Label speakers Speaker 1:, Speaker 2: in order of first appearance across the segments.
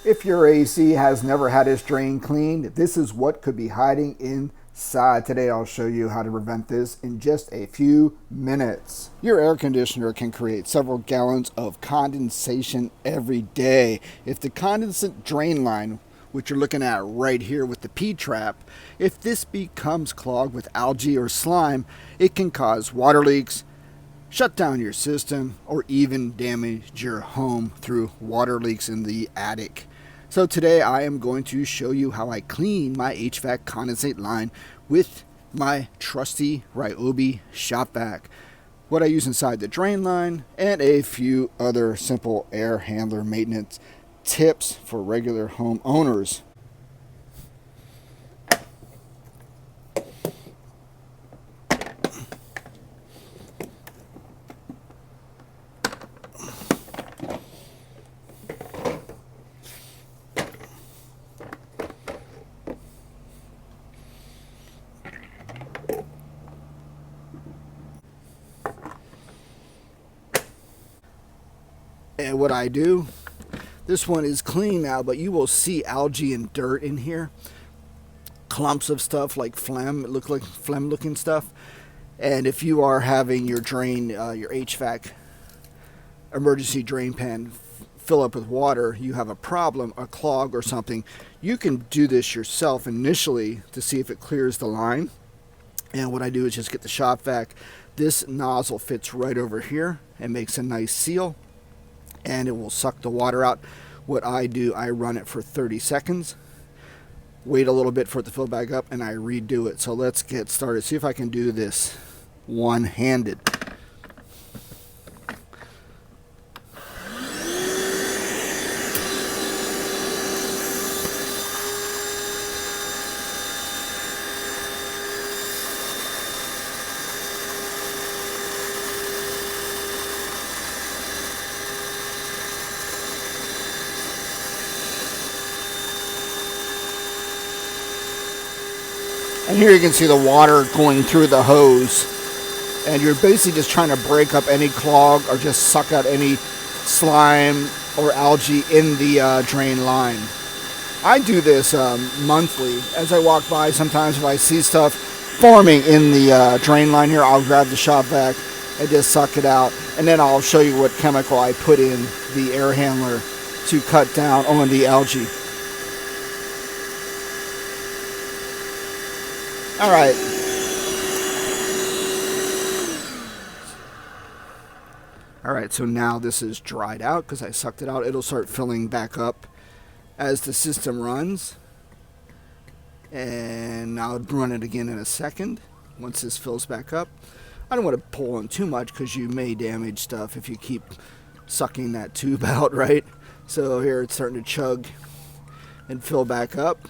Speaker 1: If your AC has never had its drain cleaned, this is what could be hiding inside. Today I'll show you how to prevent this in just a few minutes. Your air conditioner can create several gallons of condensation every day. If the condensate drain line, which you're looking at right here with the P-trap, if this becomes clogged with algae or slime, it can cause water leaks, shut down your system, or even damage your home through water leaks in the attic. So today I am going to show you how I clean my HVAC condensate line with my trusty Ryobi shop vac, what I use inside the drain line, and a few other simple air handler maintenance tips for regular homeowners. And what I do, this one is clean now, but you will see algae and dirt in here. Clumps of stuff like phlegm, it looks like phlegm looking stuff. And if you are having your drain, your HVAC emergency drain pan fill up with water, you have a problem, a clog or something, you can do this yourself initially to see if it clears the line. And what I do is just get the shop vac. This nozzle fits right over here and makes a nice seal, and it will suck the water out. What I do, I run it for 30 seconds, wait a little bit for it to fill back up, and I redo it. So let's get started. See if I can do this one-handed. And here you can see the water going through the hose. And you're basically just trying to break up any clog or just suck out any slime or algae in the drain line. I do this monthly. As I walk by, sometimes if I see stuff forming in the drain line here, I'll grab the shop vac and just suck it out. And then I'll show you what chemical I put in the air handler to cut down on the algae. All right. All right, so now this is dried out because I sucked it out. It'll start filling back up as the system runs. And I'll run it again in a second once this fills back up. I don't want to pull on too much because you may damage stuff if you keep sucking that tube out, right? So here it's starting to chug and fill back up.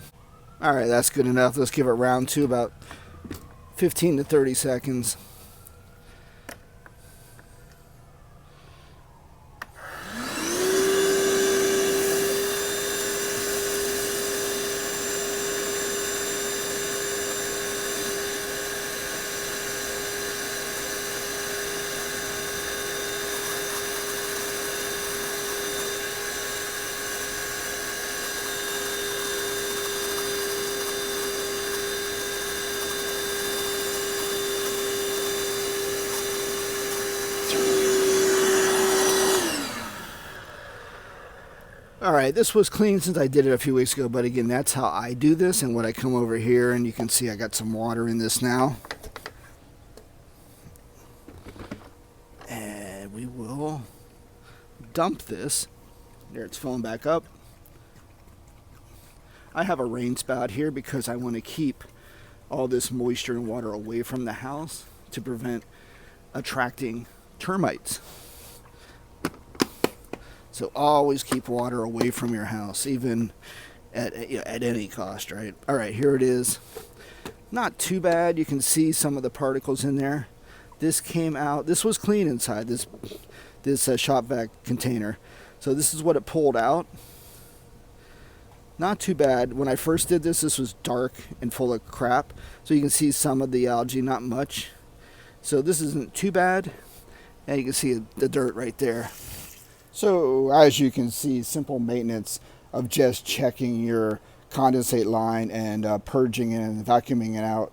Speaker 1: All right, that's good enough. Let's give it round two, about 15 to 30 seconds. Alright, this was clean since I did it a few weeks ago, but again, that's how I do this. And when I come over here, and you can see I got some water in this now. And we will dump this. There, it's filling back up. I have a rain spout here because I want to keep all this moisture and water away from the house to prevent attracting termites. So always keep water away from your house, even at any cost, right? All right, here it is. Not too bad. You can see some of the particles in there. This came out. This was clean inside this shop vac container. So this is what it pulled out. Not too bad. When I first did this, this was dark and full of crap. So you can see some of the algae, not much. So this isn't too bad. And you can see the dirt right there. So as you can see, simple maintenance. of just checking your condensate line and purging it and vacuuming it out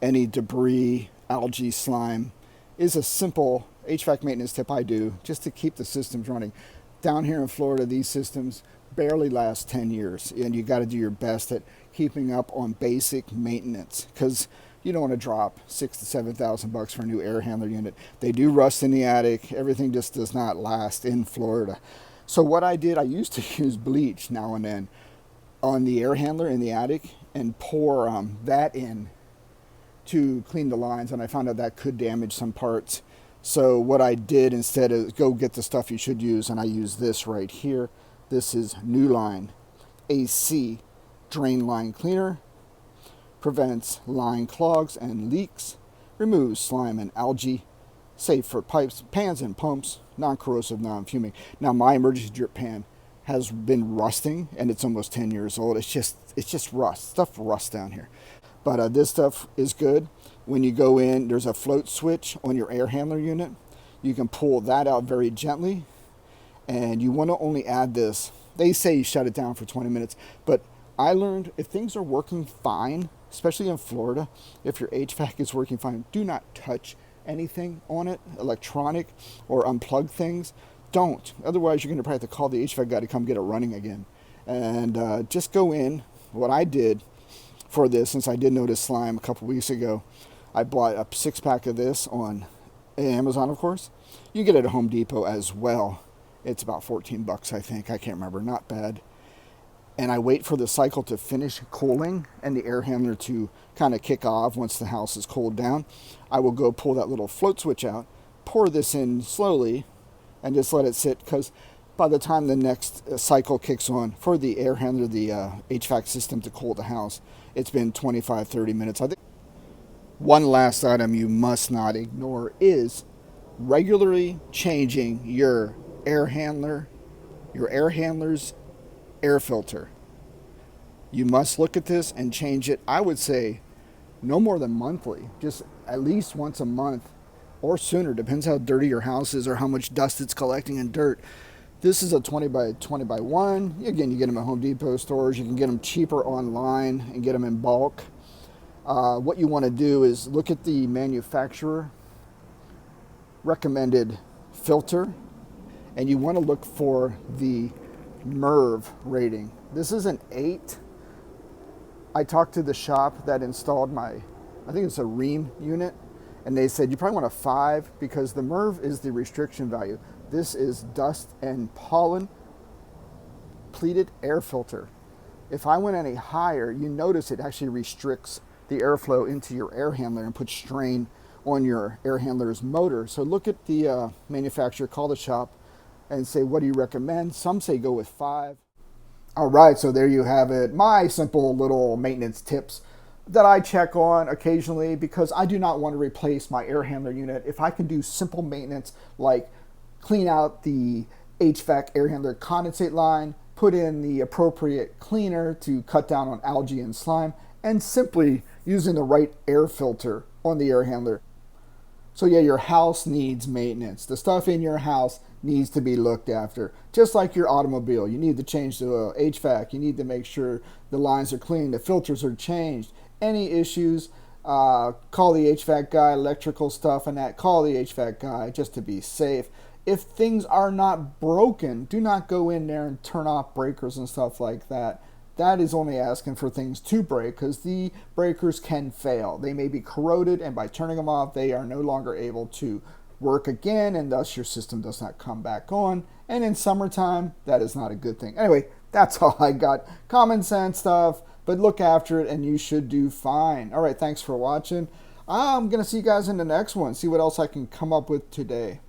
Speaker 1: any debris, algae, slime is a simple HVAC maintenance tip I do just to keep the systems running. Down here in Florida, these systems barely last 10 years, and you got to do your best at keeping up on basic maintenance because you don't want to drop $6,000 to $7,000 for a new air handler unit. They do rust in the attic. Everything just does not last in Florida. So what I did, I used to use bleach now and then on the air handler in the attic and pour that in to clean the lines, and I found out that could damage some parts. So what I did instead is go get the stuff you should use, and I use this right here. This is New Line AC Drain Line Cleaner. Prevents line clogs and leaks, removes slime and algae, safe for pipes, pans, and pumps, non-corrosive, non-fuming. Now my emergency drip pan has been rusting, and it's almost 10 years old. It's just rust. Stuff rusts down here. But this stuff is good. When you go in, there's a float switch on your air handler unit. You can pull that out very gently, and you want to only add this. They say you shut it down for 20 minutes, but I learned if things are working fine, especially in Florida, if your HVAC is working fine, do not touch anything on it, electronic or unplug things. Don't. Otherwise, you're going to probably have to call the HVAC guy to come get it running again. And just go in. What I did for this, since I did notice slime a couple weeks ago, I bought a 6-pack of this on Amazon, of course. You can get it at Home Depot as well. It's about 14 bucks, I think. I can't remember. Not bad. And I wait for the cycle to finish cooling and the air handler to kind of kick off once the house is cooled down. I will go pull that little float switch out, pour this in slowly, and just let it sit, because by the time the next cycle kicks on for the air handler, the HVAC system to cool the house, it's been 25-30 minutes. I think one last item you must not ignore is regularly changing your air handler's air filter. You must look at this and change it. I would say no more than monthly, just at least once a month or sooner. Depends how dirty your house is or how much dust it's collecting and dirt. This is a 20 by 1. Again, you get them at Home Depot stores. You can get them cheaper online and get them in bulk. What you want to do is look at the manufacturer recommended filter, and you want to look for the MERV rating. This is an 8. I talked to the shop that installed I think it's a Ream unit, and they said you probably want a 5 because the MERV is the restriction value. This is dust and pollen pleated air filter. If I went any higher, you notice it actually restricts the airflow into your air handler and puts strain on your air handler's motor. So look at the manufacturer, call the shop, and say, what do you recommend? Some say go with 5. All right, so there you have it. My simple little maintenance tips that I check on occasionally because I do not want to replace my air handler unit. If I can do simple maintenance like clean out the HVAC air handler condensate line, put in the appropriate cleaner to cut down on algae and slime, and simply using the right air filter on the air handler. So yeah, your house needs maintenance. The stuff in your house needs to be looked after. Just like your automobile, you need to change the HVAC. You need to make sure the lines are clean, the filters are changed. Any issues, call the HVAC guy, electrical stuff and that, call the HVAC guy just to be safe. If things are not broken, do not go in there and turn off breakers and stuff like that. That is only asking for things to break because the breakers can fail. They may be corroded, and by turning them off, they are no longer able to work again, and thus your system does not come back on. And in summertime, that is not a good thing. Anyway, that's all I got. Common sense stuff, but look after it, and you should do fine. All right, thanks for watching. I'm going to see you guys in the next one, see what else I can come up with today.